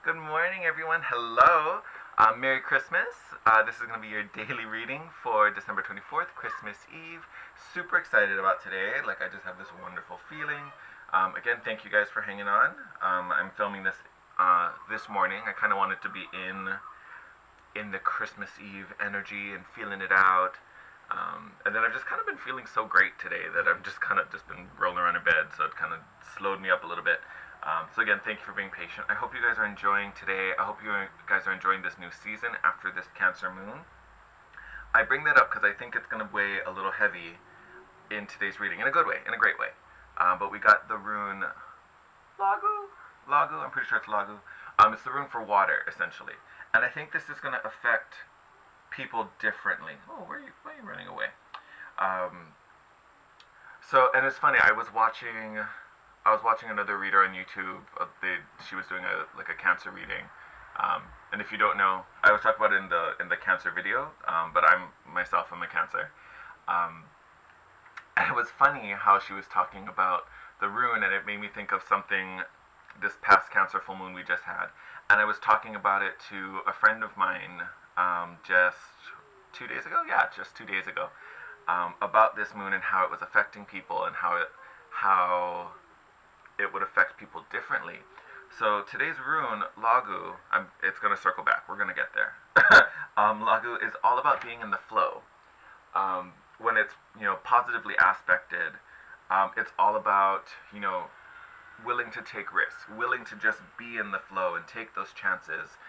Good morning, everyone. Hello. Merry Christmas. This is going to be your daily reading for December 24th, Christmas Eve. Super excited about today. Like, I just have this wonderful feeling. Again, thank you guys for hanging on. I'm filming this this morning. I kind of wanted to be in the Christmas Eve energy and feeling it out. And then I've just kind of been feeling so great today that I've just kind of just been rolling around in bed, so it kind of slowed me up a little bit. So again, thank you for being patient. I hope you guys are enjoying today. I hope you guys are enjoying this new season after this Cancer moon. I bring that up because I think it's going to weigh a little heavy in today's reading, in a good way, in a great way. But we got the rune Lagu? Lagu? I'm pretty sure it's Lagu. It's the rune for water, essentially. And I think this is going to affect people differently. Oh, why are you running away? And it's funny, I was watching another reader on YouTube. She was doing a cancer reading, and if you don't know, I was talking about it in the cancer video. But I'm a cancer, and it was funny how she was talking about the rune, and it made me think of something this past Cancer full moon we just had, and I was talking about it to a friend of mine just 2 days ago. Yeah, just 2 days ago, about this moon and how it was affecting people and how it would affect people differently. So today's rune, Lagu, it's going to circle back. We're going to get there. Lagu is all about being in the flow. When it's positively aspected, it's all about willing to take risks, willing to just be in the flow and take those chances.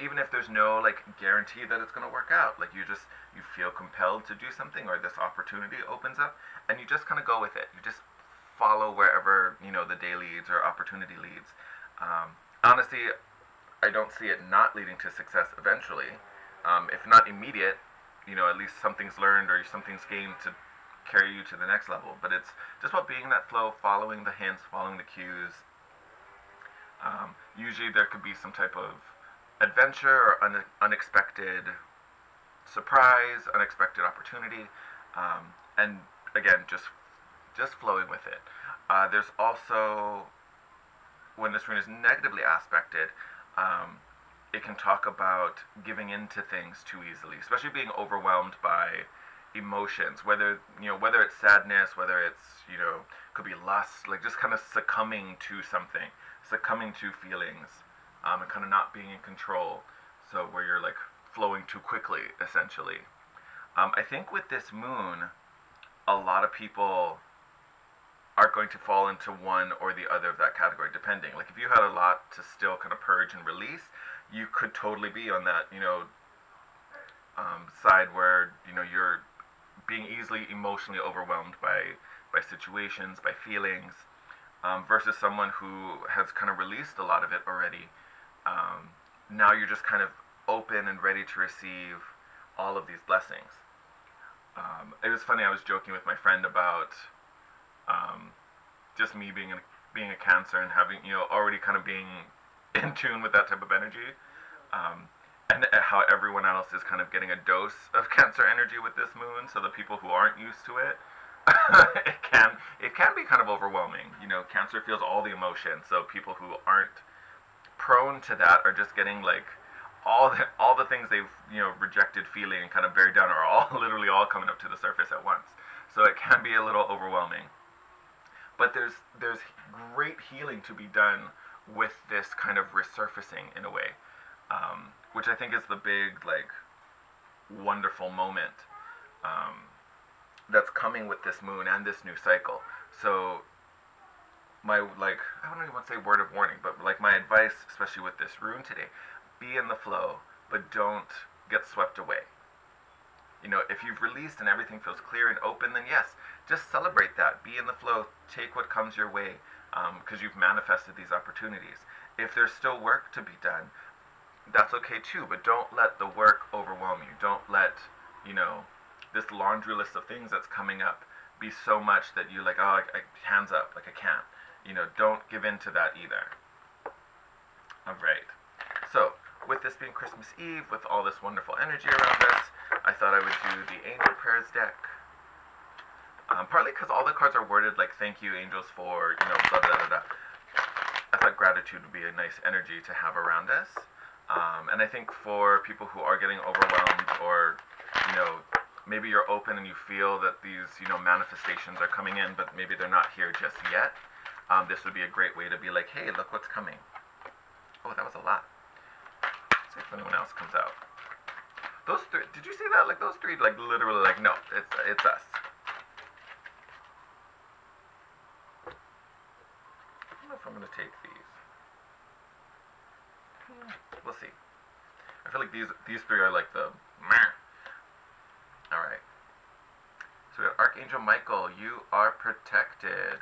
Even if there's no guarantee that it's going to work out, you feel compelled to do something, or this opportunity opens up, and you just kind of go with it. You just follow wherever the day leads or opportunity leads. Honestly, I don't see it not leading to success eventually. If not immediate, at least something's learned or something's gained to carry you to the next level. But it's just about being in that flow, following the hints, following the cues. Usually there could be some type of adventure or unexpected surprise, unexpected opportunity, and again, just flowing with it. There's also, when this rune is negatively aspected, it can talk about giving in to things too easily, especially being overwhelmed by emotions, whether it's sadness, whether it's could be lust, just kind of succumbing to something, succumbing to feelings, and kind of not being in control. So where you're flowing too quickly, essentially. I think with this moon, a lot of people are going to fall into one or the other of that category, depending. If you had a lot to still kind of purge and release, you could totally be on that, side where, you're being easily emotionally overwhelmed by situations, by feelings, versus someone who has kind of released a lot of it already. Now you're just kind of open and ready to receive all of these blessings. It was funny, I was joking with my friend about just me being a cancer and having already kind of being in tune with that type of energy, and how everyone else is kind of getting a dose of cancer energy with this moon. So the people who aren't used to it, it can be kind of overwhelming. Cancer feels all the emotion, so people who aren't prone to that are just getting all the things they've rejected feeling and kind of buried down are all literally all coming up to the surface at once. So it can be a little overwhelming. But there's great healing to be done with this kind of resurfacing in a way, which I think is the big wonderful moment that's coming with this moon and this new cycle. So my I don't even want to say word of warning, but my advice, especially with this rune today, be in the flow, but don't get swept away. If you've released and everything feels clear and open, then yes, just celebrate that. Be in the flow. Take what comes your way, because you've manifested these opportunities. If there's still work to be done, that's okay too, but don't let the work overwhelm you. Don't let, this laundry list of things that's coming up be so much that you hands up, I can't. Don't give in to that either. Alright. So, with this being Christmas Eve, with all this wonderful energy around us, I thought I would do the Angel Prayers deck. Partly because all the cards are worded thank you angels for, blah, blah, blah, blah. I thought gratitude would be a nice energy to have around us. And I think for people who are getting overwhelmed, or, you know, maybe you're open and you feel that these, you know, manifestations are coming in, but maybe they're not here just yet, this would be a great way to be like, hey, look what's coming. Oh, that was a lot. Let's see if anyone else comes out. Those three, did you see that? Like, those three, like, literally, like, no, it's us. I don't know if I'm going to take these. We'll see. I feel like these three are like the meh. Alright. So we have Archangel Michael, you are protected.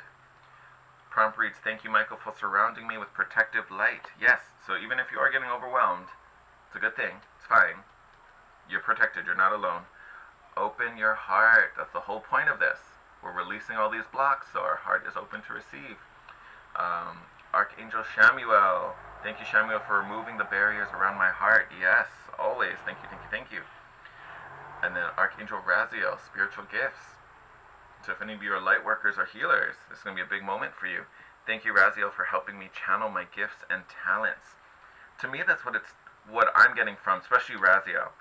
Prompt reads, thank you, Michael, for surrounding me with protective light. Yes, so even if you are getting overwhelmed, it's a good thing. It's fine. You're protected. You're not alone. Open your heart. That's the whole point of this. We're releasing all these blocks, so our heart is open to receive. Archangel Shamuel. Thank you, Shamuel, for removing the barriers around my heart. Yes, always. Thank you, thank you, thank you. And then Archangel Raziel, spiritual gifts. So if any of you are light workers or healers, this is going to be a big moment for you. Thank you, Raziel, for helping me channel my gifts and talents. To me, that's what I'm getting from, especially Raziel,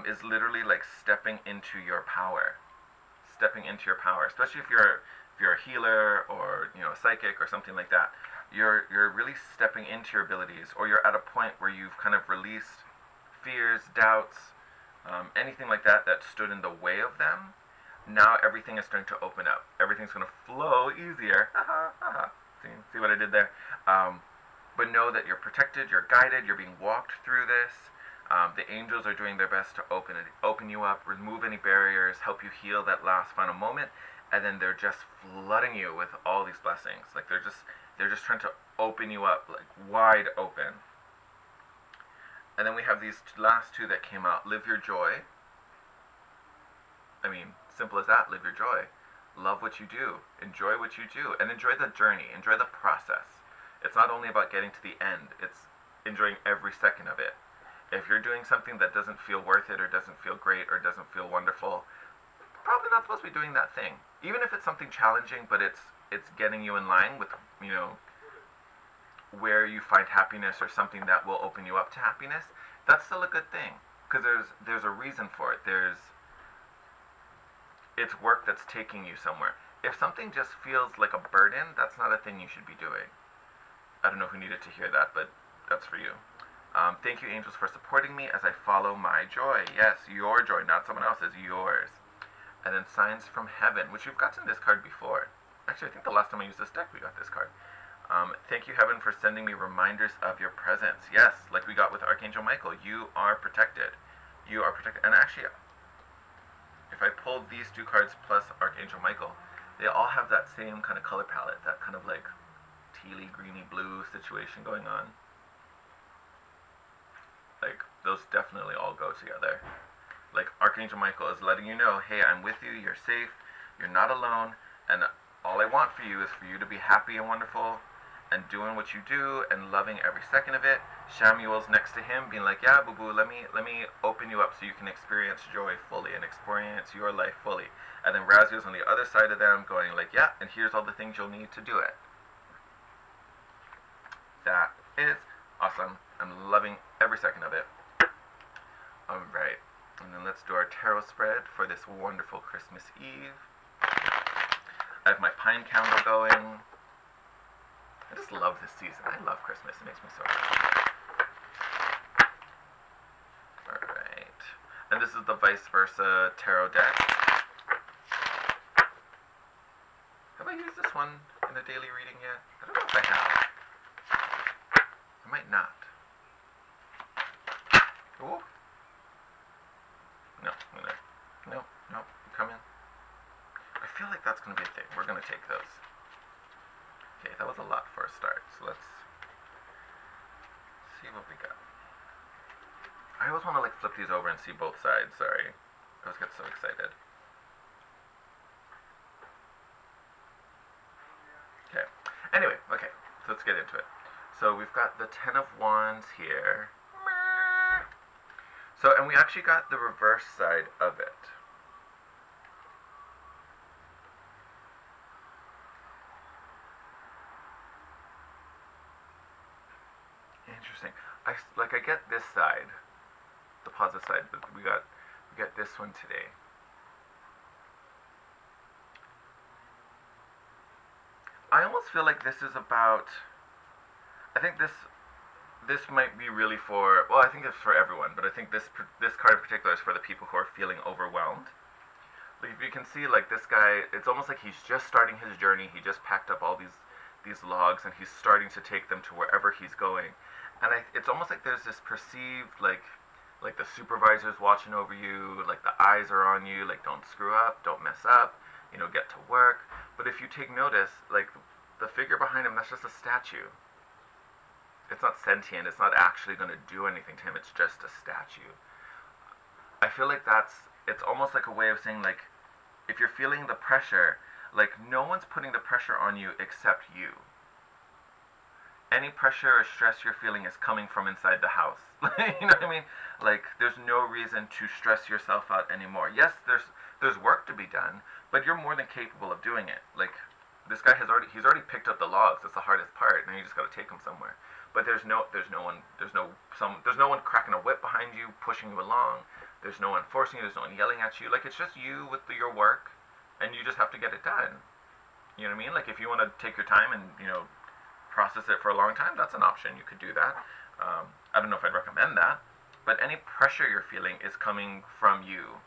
is literally like stepping into your power. Stepping into your power, especially if you're a healer or, you know, a psychic or something like that. You're really stepping into your abilities, or you're at a point where you've kind of released fears, doubts, anything like that that stood in the way of them. Now everything is starting to open up. Everything's going to flow easier. See what I did there? But know that you're protected, you're guided, you're being walked through this. The angels are doing their best to open you up, remove any barriers, help you heal that last final moment, and then they're just flooding you with all these blessings. Like they're just trying to open you up, like wide open. And then we have these last two that came out. Live your joy. I mean, simple as that. Live your joy. Love what you do. Enjoy what you do. And enjoy the journey. Enjoy the process. It's not only about getting to the end. It's enjoying every second of it. If you're doing something that doesn't feel worth it, or doesn't feel great, or doesn't feel wonderful, probably not supposed to be doing that thing. Even if it's something challenging, but it's getting you in line with, you know, where you find happiness, or something that will open you up to happiness, that's still a good thing. Because there's a reason for it. It's work that's taking you somewhere. If something just feels like a burden, that's not a thing you should be doing. I don't know who needed to hear that, but that's for you. Thank you, angels, for supporting me as I follow my joy. Yes, your joy, not someone else's, yours. And then signs from heaven, which we've gotten this card before. Actually, I think the last time I used this deck, we got this card. Thank you, heaven, for sending me reminders of your presence. Yes, like we got with Archangel Michael, you are protected. You are protected. And actually, if I pulled these two cards plus Archangel Michael, they all have that same kind of color palette, that kind of like tealy, greeny, blue situation going on. Like, those definitely all go together. Like, Archangel Michael is letting you know, hey, I'm with you, you're safe, you're not alone, and all I want for you is for you to be happy and wonderful, and doing what you do, and loving every second of it. Shamuel's next to him, being like, yeah, boo-boo, let me open you up so you can experience joy fully, and experience your life fully. And then Raziel's on the other side of them, going like, yeah, and here's all the things you'll need to do it. That is awesome. I'm loving every second of it. Alright, and then let's do our tarot spread for this wonderful Christmas Eve. I have my pine candle going. I just love this season. I love Christmas. It makes me so happy. Alright, and this is the vice versa tarot deck. Have I used this one in a daily reading yet? I don't know if I have. I might not. Ooh. No, no, come in. I feel like that's going to be a thing. We're going to take those. Okay, that was a lot for a start, so let's see what we got. I always want to like flip these over and see both sides, sorry. I always get so excited. Okay, anyway, okay, so let's get into it. So we've got the Ten of Wands here. So, and we actually got the reverse side of it. interesting. I get this side, the positive side, but we get this one today. I almost feel like this is about. I think this might be really for. Well, I think it's for everyone, but I think this card in particular is for the people who are feeling overwhelmed. Like if you can see, like this guy, it's almost like he's just starting his journey. He just packed up all these logs, and he's starting to take them to wherever he's going. And it's almost like there's this perceived like the supervisor's watching over you, like the eyes are on you, like don't screw up, don't mess up, get to work. But if you take notice, like the figure behind him, that's just a statue. It's not sentient, it's not actually going to do anything to him, it's just a statue. I feel like it's almost like a way of saying, like, if you're feeling the pressure, like no one's putting the pressure on you except you. Any pressure or stress you're feeling is coming from inside the house. You know what I mean? Like, there's no reason to stress yourself out anymore. Yes, there's work to be done, but you're more than capable of doing it. Like, this guy he's already picked up the logs. That's the hardest part, and you just got to take them somewhere. But there's no one cracking a whip behind you, pushing you along. There's no one forcing you. There's no one yelling at you. Like, it's just you with your work, and you just have to get it done. You know what I mean? Like, if you want to take your time and process it for a long time, that's an option. You could do that. I don't know if I'd recommend that, but any pressure you're feeling is coming from you.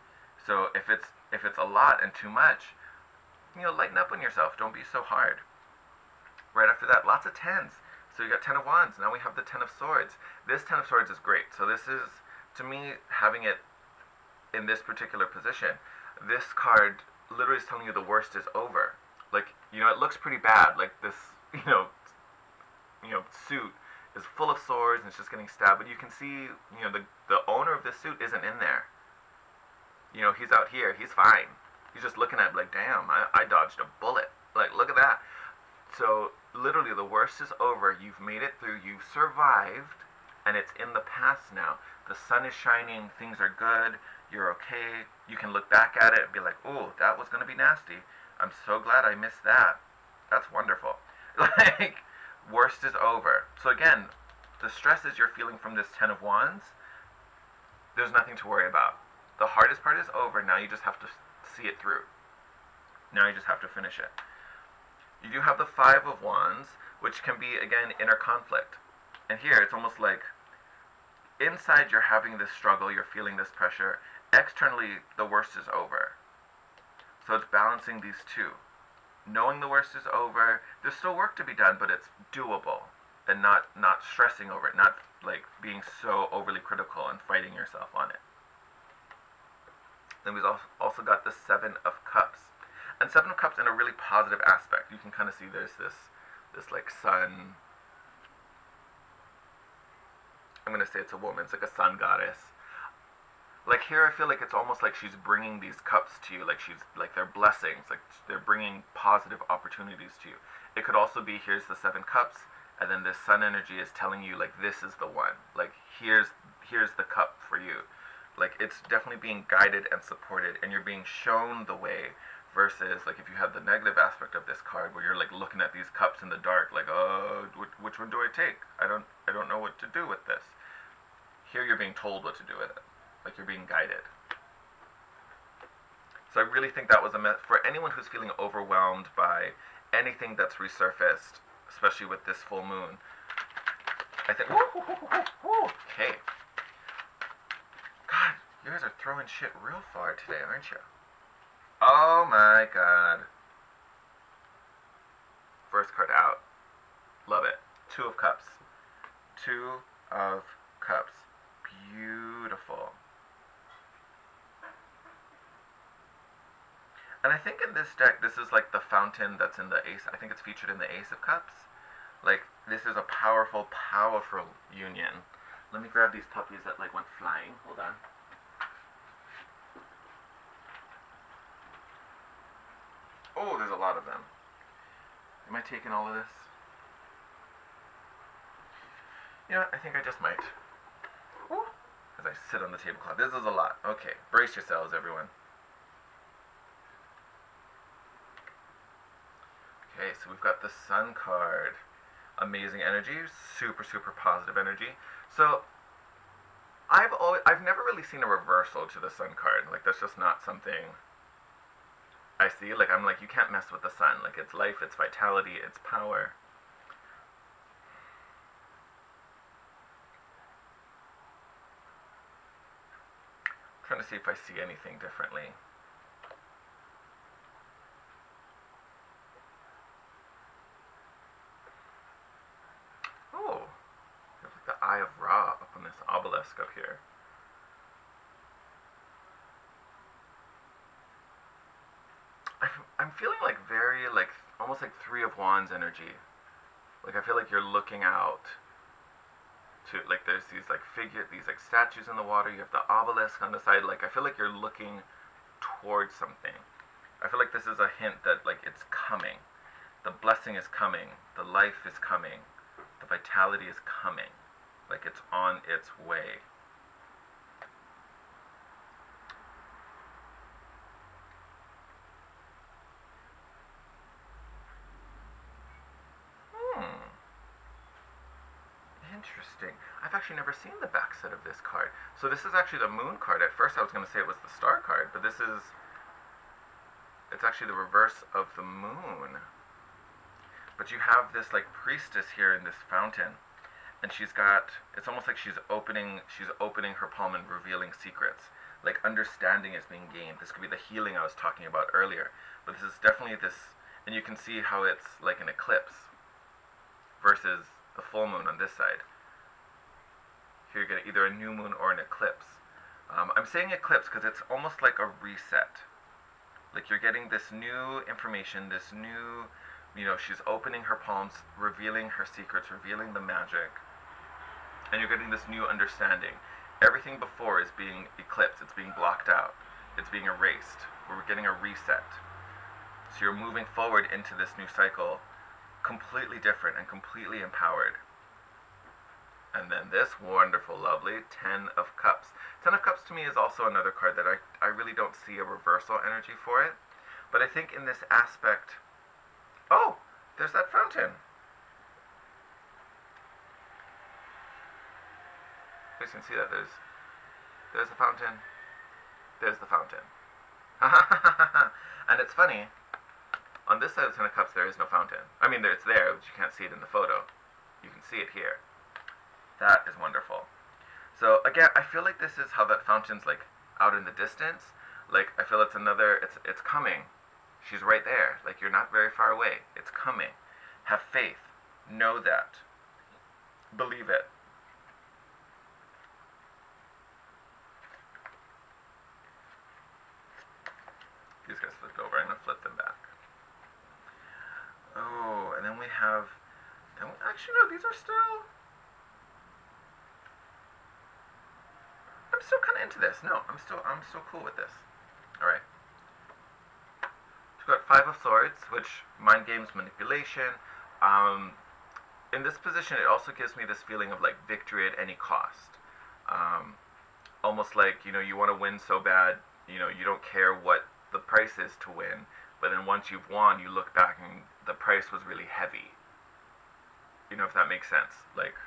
So if it's a lot and too much, lighten up on yourself. Don't be so hard. Right after that, lots of tens. So you got 10 of Wands. Now we have the 10 of Swords. This 10 of Swords is great. So this is, to me, having it in this particular position, this card literally is telling you the worst is over. Like, it looks pretty bad. Like this, suit is full of swords and it's just getting stabbed. But you can see, the owner of this suit isn't in there. He's out here. He's fine. He's just looking at it like, damn, I dodged a bullet. Like, look at that. So, literally, the worst is over. You've made it through. You've survived. And it's in the past now. The sun is shining. Things are good. You're okay. You can look back at it and be like, oh, that was going to be nasty. I'm so glad I missed that. That's wonderful. Like, worst is over. So, again, the stresses you're feeling from this 10 of Wands, there's nothing to worry about. The hardest part is over. Now you just have to see it through. Now you just have to finish it. You do have the 5 of Wands, which can be, again, inner conflict. And here, it's almost like inside you're having this struggle, you're feeling this pressure. Externally, the worst is over. So it's balancing these two. Knowing the worst is over, there's still work to be done, but it's doable. And not stressing over it, not like being so overly critical and fighting yourself on it. Then we've also got the 7 of Cups. And 7 of Cups in a really positive aspect. You can kind of see there's this like sun. I'm going to say it's a woman. It's like a sun goddess. Like here I feel like it's almost like she's bringing these cups to you. Like they're blessings. Like they're bringing positive opportunities to you. It could also be here's the 7 cups. And then this sun energy is telling you like this is the one. Like here's the cup for you. Like it's definitely being guided and supported. And you're being shown the way. Versus, like, if you had the negative aspect of this card, where you're like looking at these cups in the dark, like, oh, which one do I take? I don't know what to do with this. Here, you're being told what to do with it, like you're being guided. So I really think that was for anyone who's feeling overwhelmed by anything that's resurfaced, especially with this full moon. I think, okay. God, you guys are throwing shit real far today, aren't you? Oh my god. First card out. Love it. 2 of Cups. 2 of Cups. Beautiful. And I think in this deck, this is like the fountain that's in the Ace. I think it's featured in the Ace of Cups. Like, this is a powerful, powerful union. Let me grab these puppies that like went flying. Hold on. Oh, there's a lot of them. Am I taking all of this? You know what? I think I just might. Ooh, as I sit on the tablecloth. This is a lot. Okay, brace yourselves, everyone. Okay, so we've got the Sun card. amazing energy, super, super positive energy. So I've never really seen a reversal to the sun card. Like that's just not something I see. Like I'm like, you can't mess with the sun. Like it's life, it's vitality, it's power. I'm trying to see if I see anything differently. Oh, there's like the Eye of Ra up on this obelisk up here. I'm feeling like very like almost like Three of Wands energy. Like I feel like you're looking out to like there's these like these like statues in the water. You have the obelisk on the side. Like I feel like you're looking towards something. I feel like this is a hint that like it's coming. The blessing is coming. The life is coming. The vitality is coming. Like it's on its way. Hmm. Interesting. I've actually never seen the back set of this card. So this is actually the moon card. At first I was going to say it was the star card, but it's actually the reverse of the moon. But you have this like priestess here in this fountain, and it's almost like she's opening her palm and revealing secrets. Like understanding is being gained. This could be the healing I was talking about earlier. But this is definitely and you can see how it's like an eclipse versus the full moon on this side. Here you get either a new moon or an eclipse. I'm saying eclipse because it's almost like a reset. Like you're getting this new information, this new, she's opening her palms, revealing her secrets, revealing the magic, and you're getting this new understanding. Everything before is being eclipsed, it's being blocked out, it's being erased. We're getting a reset. So you're moving forward into this new cycle completely different and completely empowered. And then this wonderful, lovely Ten of Cups. Ten of Cups to me is also another card that I really don't see a reversal energy for it. But I think in this aspect... Oh! There's that fountain! You guys can see that. There's the fountain. There's the fountain. And it's funny. On this side of the Ten of Cups, there is no fountain. I mean, it's there, but you can't see it in the photo. You can see it here. That is wonderful. So again, I feel like this is how that fountain's like out in the distance. Like I feel it's coming. She's right there. Like you're not very far away. It's coming. Have faith. Know that. Believe it. These guys flipped over. I'm gonna flip them back. Oh, and then we have. Actually, no. These are still. I'm still kind of into this. No, I'm still cool with this. All right. We've got Five of Swords, which mind games, manipulation. In this position, it also gives me this feeling of like victory at any cost. Almost like you want to win so bad, you don't care what the price is to win. But then once you've won, you look back and the price was really heavy. If that makes sense. Like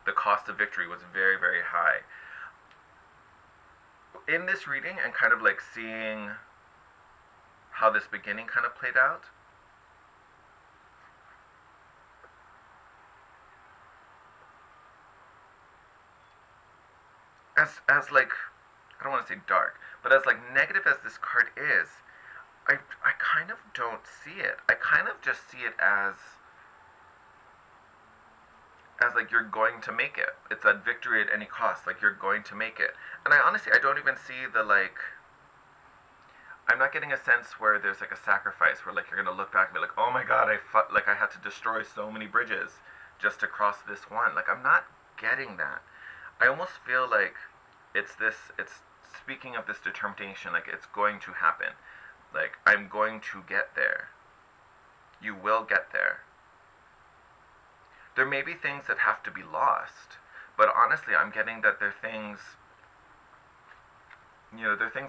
the cost of victory was very, very high. In this reading and kind of like seeing how this beginning kind of played out, as like, I don't want to say dark, but as like negative as this card is, I kind of don't see it. I kind of just see it as like you're going to make it. It's that victory at any cost. Like you're going to make it. And I don't even see the like. I'm not getting a sense where there's like a sacrifice where like you're gonna look back and be like, oh my god, I had to destroy so many bridges just to cross this one. Like I'm not getting that. I almost feel like it's speaking of this determination. Like it's going to happen. Like I'm going to get there. You will get there. There may be things that have to be lost, but honestly, I'm getting that they're things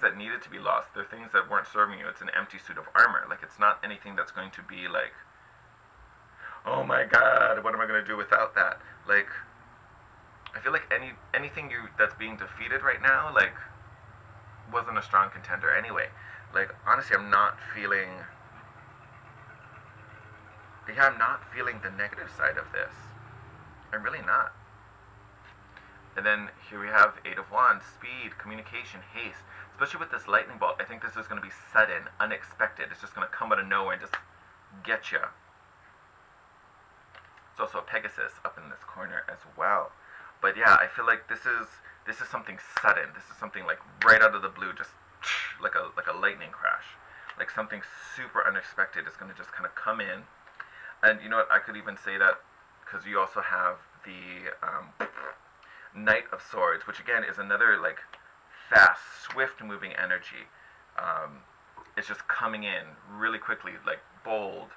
that needed to be lost. They're things that weren't serving you. It's an empty suit of armor. Like, it's not anything that's going to be like, oh my god, what am I gonna do without that? Like, I feel like anything that's being defeated right now, like, wasn't a strong contender anyway. Like, honestly, I'm not feeling the negative side of this. I'm really not. And then here we have Eight of Wands, speed, communication, haste. Especially with this lightning bolt, I think this is going to be sudden, unexpected. It's just going to come out of nowhere and just get you. There's also a Pegasus up in this corner as well. But yeah, I feel like this is something sudden. This is something like right out of the blue, just like a lightning crash. Like something super unexpected is going to just kind of come in. And you know what? I could even say that because you also have the Knight of Swords, which again is another like fast, swift-moving energy. Um, it's just coming in really quickly, like bold.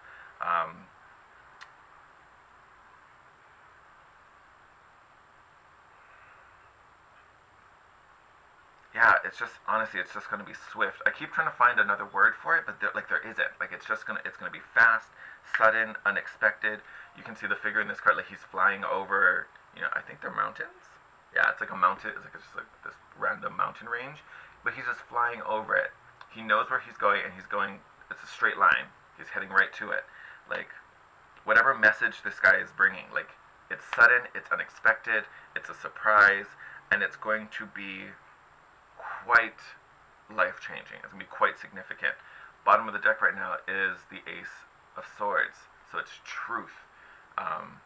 Um, yeah, it's just honestly, it's just gonna be swift. I keep trying to find another word for it, but there isn't. Like it's gonna be fast, sudden, unexpected. You can see the figure in this card, like he's flying over. I think they're mountains. Yeah, it's like a mountain. It's just like this random mountain range, but he's just flying over it. He knows where he's going, and he's going. It's a straight line. He's heading right to it. Like whatever message this guy is bringing, like it's sudden, it's unexpected, it's a surprise, and it's going to be quite life changing. It's gonna be quite significant. Bottom of the deck right now is the Ace of Swords, so it's truth. Um,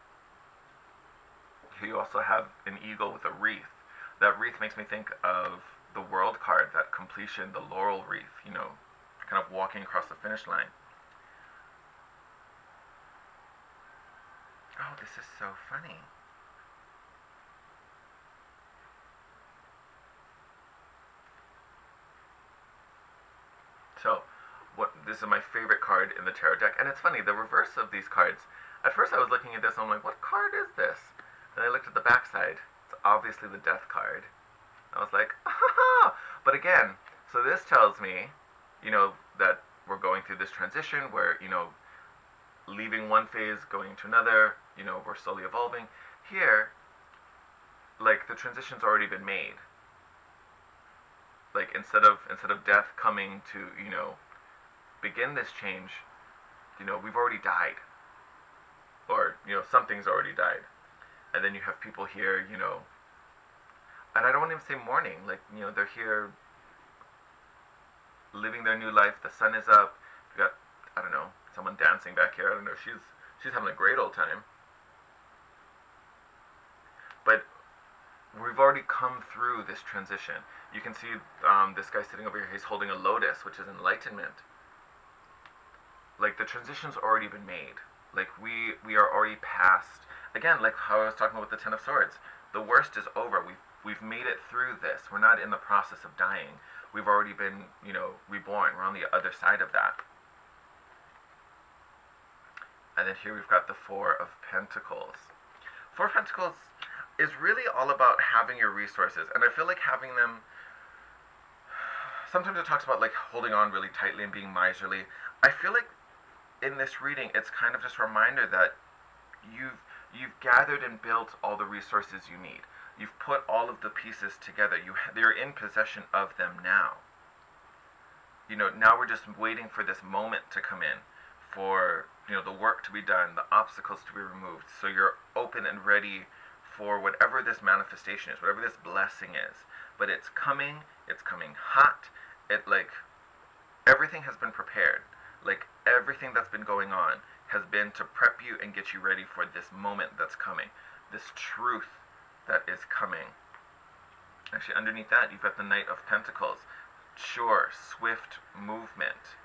you also have an eagle with a wreath. That wreath makes me think of the World card, that completion, the laurel wreath. Kind of walking across the finish line. Oh, this is so funny. So, this is my favorite card in the tarot deck, and it's funny. The reverse of these cards. At first, I was looking at this, and I'm like, "What card is this?" Then I looked at the backside. It's obviously the Death card. I was like, "Ah!" But again, so this tells me, that we're going through this transition where leaving one phase, going to another. We're slowly evolving. Here, like the transition's already been made. Like instead of death coming to begin this change, we've already died, or something's already died, and then you have people here, and I don't want to even say mourning, like they're here living their new life. The sun is up. You got, I don't know, someone dancing back here. I don't know. She's having a great old time, but we've already come through this transition. You can see this guy sitting over here. He's holding a lotus, which is enlightenment. Like the transition's already been made. Like we are already past. Again, like how I was talking about with the Ten of Swords. The worst is over. We've made it through this. We're not in the process of dying. We've already been reborn. We're on the other side of that. And then here we've got the Four of Pentacles. Four of Pentacles is really all about having your resources, and I feel like having them. Sometimes it talks about like holding on really tightly and being miserly. I feel like in this reading, it's kind of just a reminder that you've gathered and built all the resources you need. You've put all of the pieces together. They're in possession of them now. Now we're just waiting for this moment to come in, for the work to be done, the obstacles to be removed. So you're open and ready for whatever this manifestation is, whatever this blessing is. But it's coming hot. It like everything has been prepared. Like everything that's been going on has been to prep you and get you ready for this moment that's coming. This truth that is coming. Actually, underneath that, you've got the Knight of Pentacles. Sure, swift movement.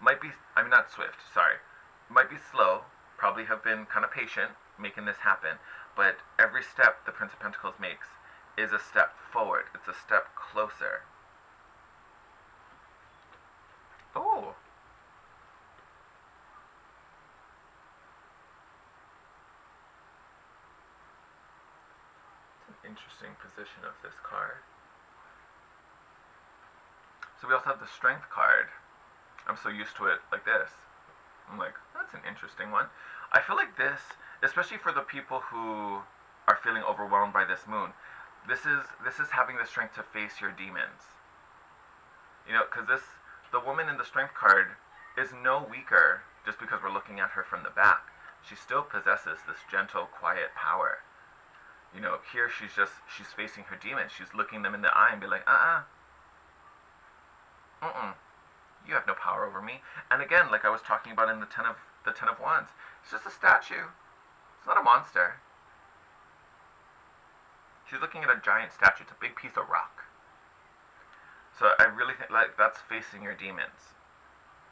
Might be, I mean, not swift, sorry. Might be slow, probably have been kind of patient making this happen, but every step the Prince of Pentacles makes is a step forward. It's a step closer. Oh, it's an interesting position of this card. So we also have the Strength card. I'm so used to it like this. I'm like, that's an interesting one. I feel like this, especially for the people who are feeling overwhelmed by this moon, this is having the strength to face your demons. You know, because the woman in the strength card is no weaker just because we're looking at her from the back. She still possesses this gentle, quiet power. You know, here she's facing her demons. She's looking them in the eye and be like, you have no power over me. And again, like I was talking about in the Ten of Wands, it's just a statue. It's not a monster. She's looking at a giant statue. It's a big piece of rock. So I really think like that's facing your demons.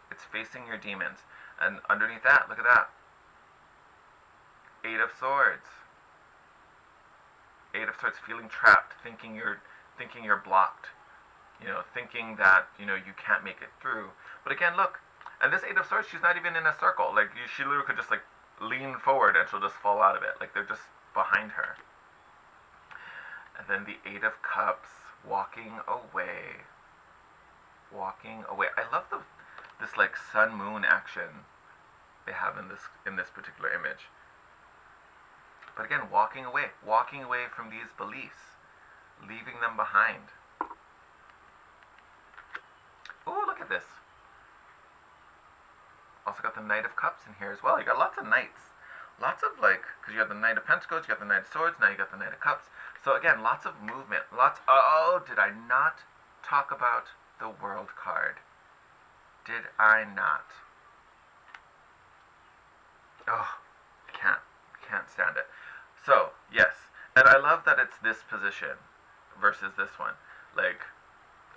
It's facing your demons. And underneath that, look at that. Eight of Swords. Eight of Swords, feeling trapped, thinking you're blocked. You know, thinking that, you know, you can't make it through. But again, look, and this Eight of Swords, she's not even in a circle. Like, she literally could just, like, lean forward and she'll just fall out of it. Like, they're just behind her. And then the Eight of Cups, walking away. Walking away. I love this, like, sun-moon action they have in this particular image. But again, walking away from these beliefs, leaving them behind. Oh, look at this. Also got the Knight of Cups in here as well. You got lots of knights. Lots of, like, because you got the Knight of Pentacles, you got the Knight of Swords, now you got the Knight of Cups. So again, lots of movement. Oh, did I not talk about the World card? Did I not? Oh, can't stand it. So, yes. And I love that it's this position versus this one. Like,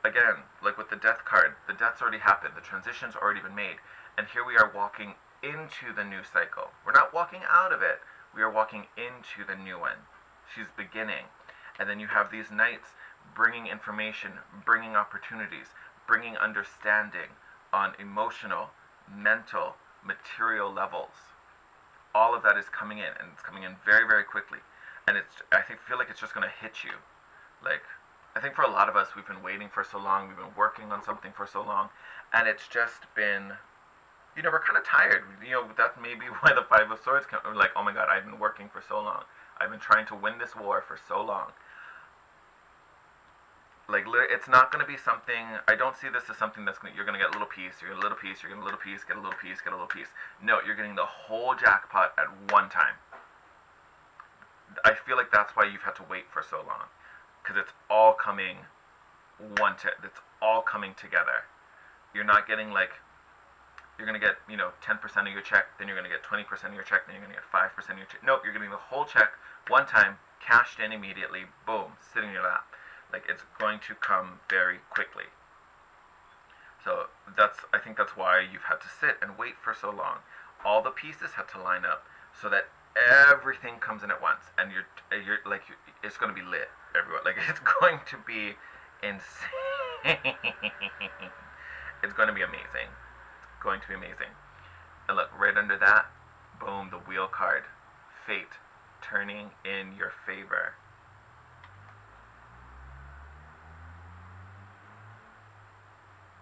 again, like with the Death card, the death's already happened. The transition's already been made. And here we are walking into the new cycle. We're not walking out of it. We are walking into the new one. She's beginning. And then you have these knights bringing information, bringing opportunities, bringing understanding on emotional, mental, material levels. All of that is coming in, and it's coming in very, very quickly. And I feel like it's just going to hit you. Like, I think for a lot of us, we've been waiting for so long, we've been working on something for so long, and it's just been, you know, we're kind of tired. You know, that may be why the Five of Swords come, like, oh my god, I've been working for so long. I've been trying to win this war for so long. Like, it's not going to be something, I don't see this as something that's you're going to get a little piece, you're going to get a little piece, you're going to get a little piece, get a little piece, get a little piece. No, you're getting the whole jackpot at one time. I feel like that's why you've had to wait for so long. Because it's all coming it's all coming together. You're not getting, like, you're going to get, you know, 10% of your check, then you're going to get 20% of your check, then you're going to get 5% of your check. Nope, you're getting the whole check one time, cashed in immediately, boom, sitting in your lap. Like, it's going to come very quickly. So I think that's why you've had to sit and wait for so long. All the pieces had to line up so that everything comes in at once, and it's going to be lit everywhere. Like, it's going to be insane. It's going to be amazing. It's going to be amazing. And look, right under that, boom, the Wheel card. Fate turning in your favor.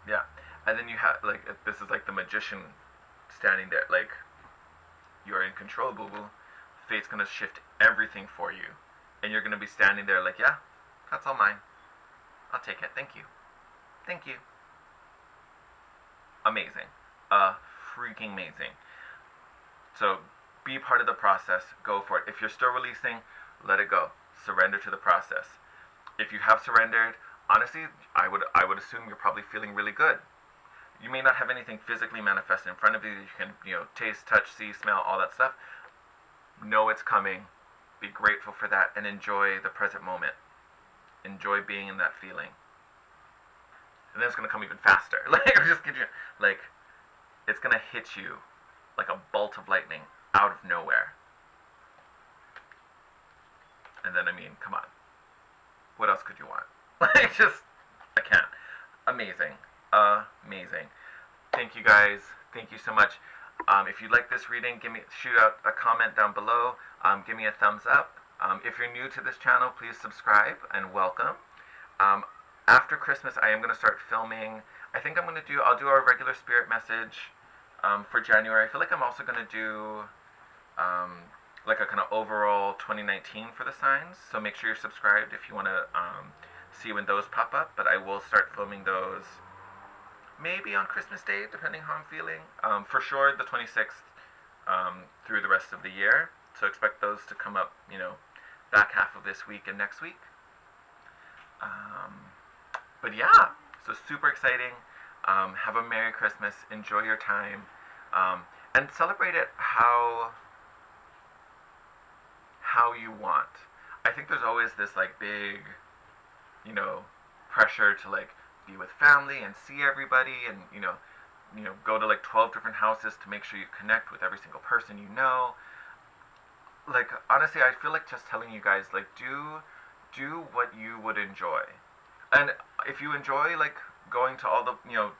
Yeah, and then you have, like, this is like the Magician standing there, like, you're in control, boo-boo. Fate's gonna shift everything for you, and you're gonna be standing there like, yeah, that's all mine. I'll take it, thank you. Thank you. Amazing. Freaking amazing. So, be part of the process, go for it. If you're still releasing, let it go. Surrender to the process. If you have surrendered, honestly, I would assume you're probably feeling really good. You may not have anything physically manifest in front of you that you can, you know, taste, touch, see, smell, all that stuff. Know it's coming. Be grateful for that and enjoy the present moment. Enjoy being in that feeling. And then it's going to come even faster. Like, just kidding you. Like, it's going to hit you like a bolt of lightning out of nowhere. And then, I mean, come on. What else could you want? Like, just, I can't. Amazing. Amazing. Thank you guys. Thank you so much. If you like this reading, shoot out a comment down below. Give me a thumbs up. If you're new to this channel, please subscribe and welcome. After Christmas, I am going to start filming. I think I'll do our regular spirit message for January. I feel like I'm also going to do like a kind of overall 2019 for the signs. So make sure you're subscribed if you want to see when those pop up. But I will start filming those maybe on Christmas Day, depending how I'm feeling. For sure, the 26th through the rest of the year. So expect those to come up, back half of this week and next week. But yeah, so super exciting. Have a Merry Christmas. Enjoy your time. And celebrate it how you want. I think there's always this like big, you know, pressure to like be with family and see everybody and go to like 12 different houses to make sure you connect with every single person you know. Like honestly, I feel like just telling you guys like do what you would enjoy. And if you enjoy like going to all the,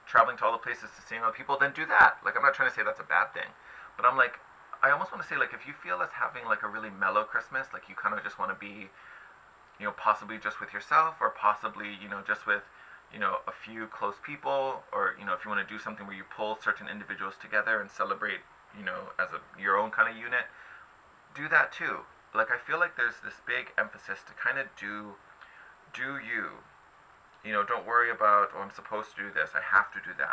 traveling to all the places to seeing other people, then do that. Like I'm not trying to say that's a bad thing, but I'm like I almost want to say like if you feel as having like a really mellow Christmas, like you kind of just want to be, possibly just with yourself or possibly, just with, a few close people or, if you want to do something where you pull certain individuals together and celebrate, as your own kind of unit, do that too. Like I feel like there's this big emphasis to kind of do you. Don't worry about, oh, I'm supposed to do this, I have to do that.